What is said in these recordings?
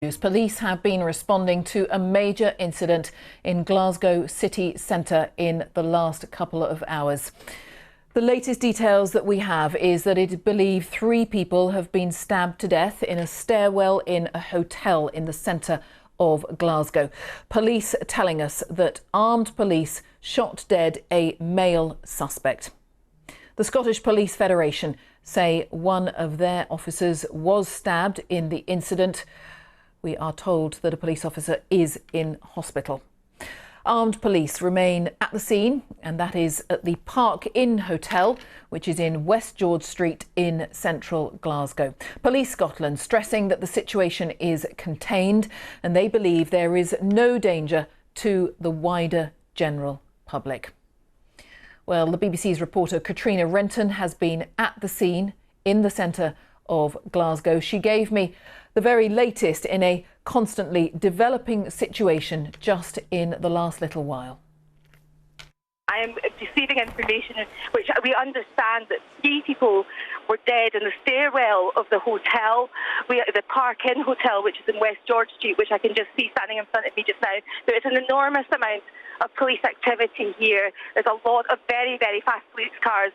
Police have been responding to a major incident in Glasgow city centre in the last couple of hours. The latest details that we have is that it is believed 3 people have been stabbed to death in a stairwell in a hotel in the centre of Glasgow. Police telling us that armed police shot dead a male suspect. The Scottish Police Federation say one of their officers was stabbed in the incident. We are told that a police officer is in hospital. Armed police remain at the scene, and that is at the Park Inn Hotel, which is in West George Street in central Glasgow. Police Scotland stressing that the situation is contained and they believe there is no danger to the wider general public. Well, the BBC's reporter Katrina Renton has been at the scene in the centre of Glasgow. She gave me the very latest in a constantly developing situation just in the last little while. I am receiving information which we understand that 3 people were dead in the stairwell of the hotel, the Park Inn Hotel, which is in West George Street, which I can just see standing in front of me just now. There is an enormous amount of police activity here. There's a lot of very, very fast police cars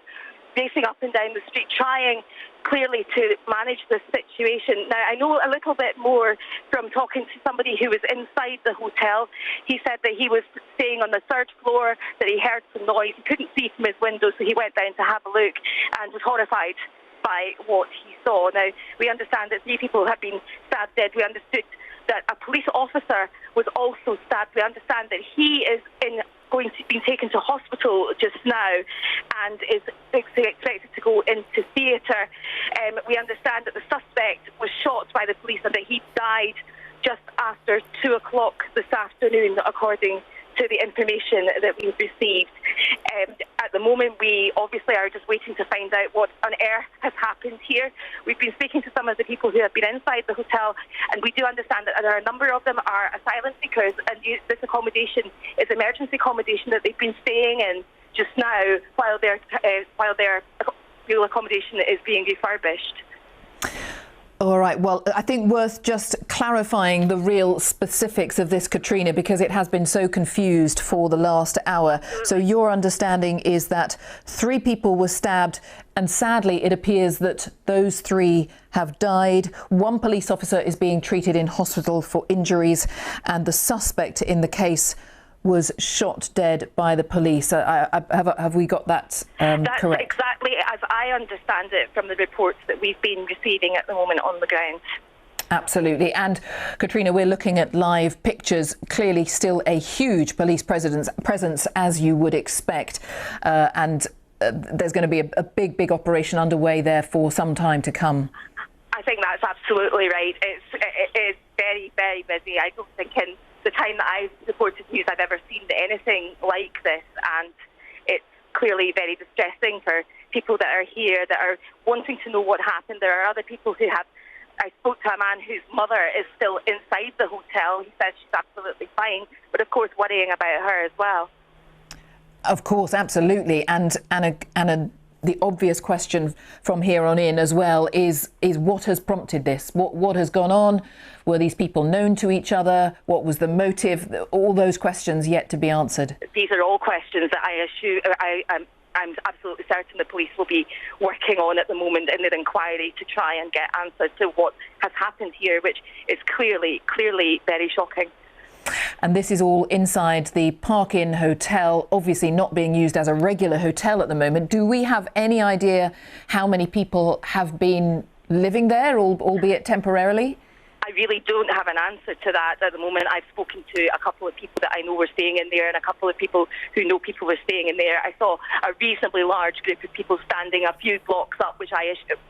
racing up and down the street, trying clearly to manage this situation. Now, I know a little bit more from talking to somebody who was inside the hotel. He said that he was staying on the 3rd floor, that he heard some noise. He couldn't see from his window, so he went down to have a look and was horrified by what he saw. Now, we understand that 3 people have been stabbed dead. We understood that a police officer was also stabbed. We understand that he is being taken to hospital just now and is expected to go into theatre. We understand that the suspect was shot by the police and that he died just after 2 o'clock this afternoon, according to the information that we've received. At the moment, we obviously are just waiting to find out what on earth has happened here. We've been speaking to some of the people who have been inside the hotel, and we do understand that there are a number of them are asylum seekers, and this accommodation is emergency accommodation that they've been staying in just now while their accommodation is being refurbished. All right, well, I think worth just clarifying the real specifics of this, Katrina, because it has been so confused for the last hour. So your understanding is that 3 people were stabbed, and sadly it appears that those 3 have died. 1 police officer is being treated in hospital for injuries, and the suspect in the case was shot dead by the police. Have we got that correct? That's exactly as I understand it from the reports that we've been receiving at the moment on the ground. Absolutely. And Katrina, we're looking at live pictures. Clearly still a huge police presence, as you would expect. And there's going to be a big operation underway there for some time to come. I think that's absolutely right. It is very, very busy. I don't think in the time that I've reported news I've ever seen anything like this, and it's clearly very distressing for people that are here, that are wanting to know what happened. There are other people who have... I spoke to a man whose mother is still inside the hotel. He says she's absolutely fine, but of course worrying about her as well. Of course, absolutely. And the obvious question from here on in as well is what has prompted this? What has gone on? Were these people known to each other? What was the motive? All those questions yet to be answered. These are all questions that I'm absolutely certain the police will be working on at the moment in their inquiry to try and get answers to what has happened here, which is clearly very shocking. And this is all inside the Park Inn Hotel, obviously not being used as a regular hotel at the moment. Do we have any idea how many people have been living there, albeit temporarily? I really don't have an answer to that at the moment. I've spoken to a couple of people that I know were staying in there and a couple of people who know people were staying in there. I saw a reasonably large group of people standing a few blocks up, which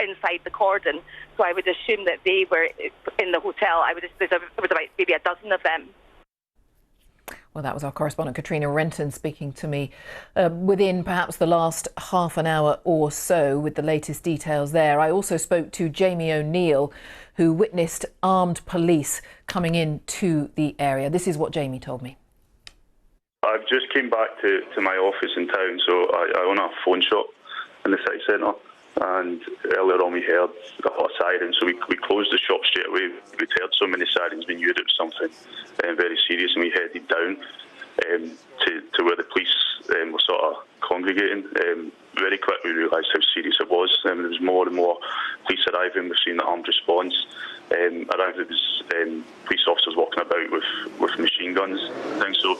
inside the cordon. So I would assume that they were in the hotel. There was about maybe a dozen of them. Well, that was our correspondent Katrina Renton speaking to me within perhaps the last half an hour or so with the latest details there. I also spoke to Jamie O'Neill, who witnessed armed police coming into the area. This is what Jamie told me. I've just came back to my office in town, so I own a phone shop in the city centre. And earlier on we heard a lot of sirens, so we closed the shop straight away. We'd heard so many sirens, we knew it was something very serious, and we headed down to where the police were sort of congregating. Very quickly we realised how serious it was. There was more and more police arriving. We've seen the armed response. Around there was police officers walking about with machine guns and things. So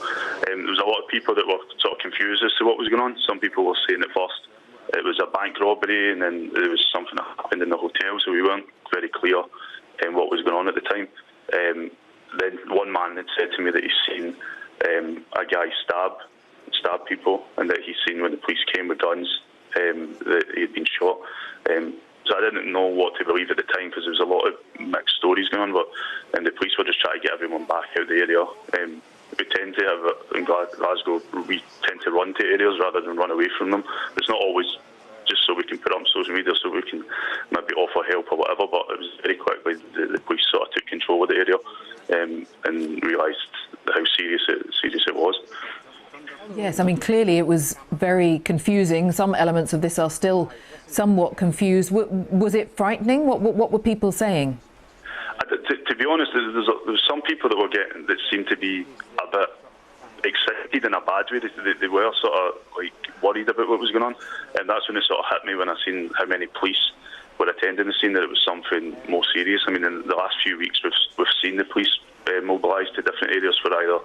there was a lot of people that were sort of confused as to what was going on. Some people were saying at first it was a bank robbery, and then there was something that happened in the hotel, so we weren't very clear what was going on at the time. Then one man had said to me that he's seen a guy stab people, and that he's seen when the police came with guns that he had been shot. So I didn't know what to believe at the time, because there was a lot of mixed stories going on, but the police were just trying to get everyone back out of the area. We tend to have, in Glasgow, we tend to run to areas rather than run away from them. It's not always just so we can put up social media so we can maybe offer help or whatever, but it was very quickly the police sort of took control of the area and realised how serious it was. Yes, I mean, clearly it was very confusing. Some elements of this are still somewhat confused. Was it frightening? What were people saying? To be honest, there's some people that seemed to be a bit excited in a bad way. They were sort of like worried about what was going on, and that's when it sort of hit me when I seen how many police were attending the scene, that it was something more serious. I mean, in the last few weeks we've seen the police mobilised to different areas for either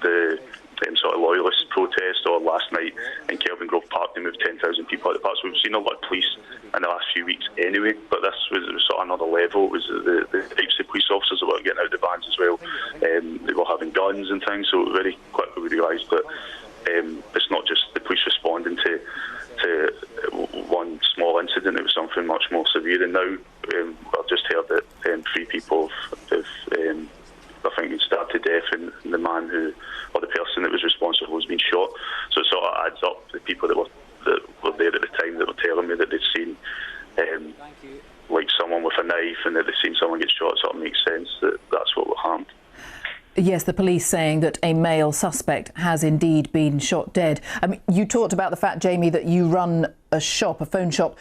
the sort of loyalist protest, or last night in Kelvin Grove Park they moved 10,000 people out of the park. So we've seen a lot of police in the last few weeks anyway, but this was sort of another level. It was the types of police officers that were getting out of the vans as well. They were having guns and things, so very quickly we realised that it's not just the police responding to one small incident, it was something much more severe. And now I've just heard that 3 people have I think been stabbed to death, and the man or the person that was responsible has been shot. So it sort of adds up the people that were there at the time that were telling me that they'd seen like someone with a knife, and that they'd seen someone get shot. It sort of makes sense that that's what happened. Yes, the police saying that a male suspect has indeed been shot dead. I mean, you talked about the fact, Jamie, that you run a phone shop.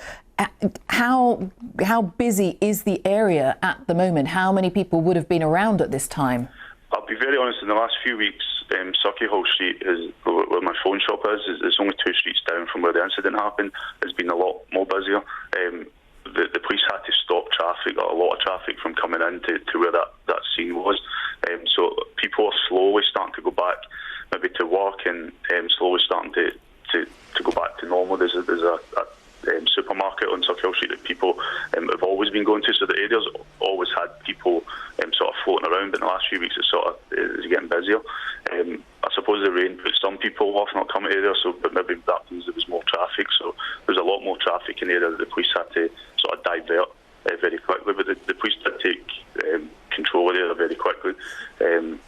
How busy is the area at the moment? How many people would have been around at this time? I'll be very honest, in the last few weeks, Sucky Hall Street, where my phone shop is, it's only 2 streets down from where the incident happened. It's been a lot more busier. The police had to stop traffic, a lot of traffic, from coming in to where that scene was. So people are slowly starting to go back maybe to work, and slowly starting to go back to normal. There's a supermarket on Sucky Hall Street that people have always been going to, so the area's always had people sort of floating around, but in the last few weeks it's getting busier. I suppose the rain put some people off not coming to the area, but maybe that means there was more traffic, so there's a lot more traffic in the area that the police had to sort of divert very quickly, but the police did take control of the area very quickly, and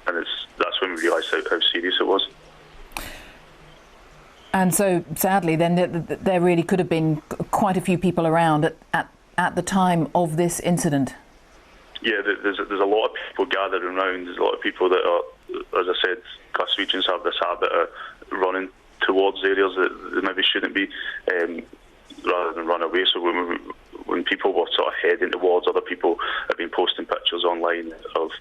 that's when we realised how serious it was. And so, sadly, then there really could have been quite a few people around at the time of this incident. Yeah, there's a lot of people gathered around. There's a lot of people that are, as I said, Glaswegians have this habit of running towards areas that they maybe shouldn't be, rather than run away. So when people were sort of heading towards, other people have been posting pictures online of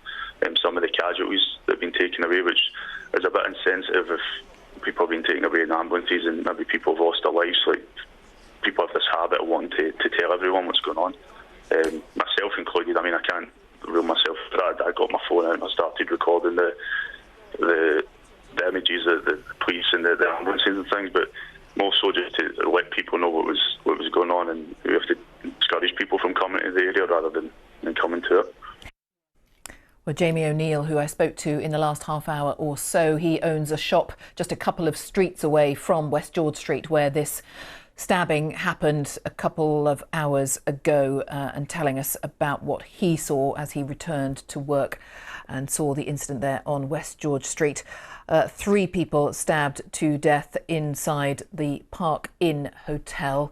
some of the casualties that have been taken away, which is a bit insensitive if people have been taken away in ambulances and maybe people have lost their lives. Like, people have this habit of wanting to tell everyone what's going on, myself included. I mean, I can't rule myself for that. I got my phone out and I started recording the images of the police and the ambulances and things, but more so just to let people know what was going on, and we have to discourage people from coming to the area rather than coming to it. Well, Jamie O'Neill, who I spoke to in the last half hour or so, he owns a shop just a couple of streets away from West George Street, where this stabbing happened a couple of hours ago, and telling us about what he saw as he returned to work and saw the incident there on West George Street. 3 people stabbed to death inside the Park Inn Hotel.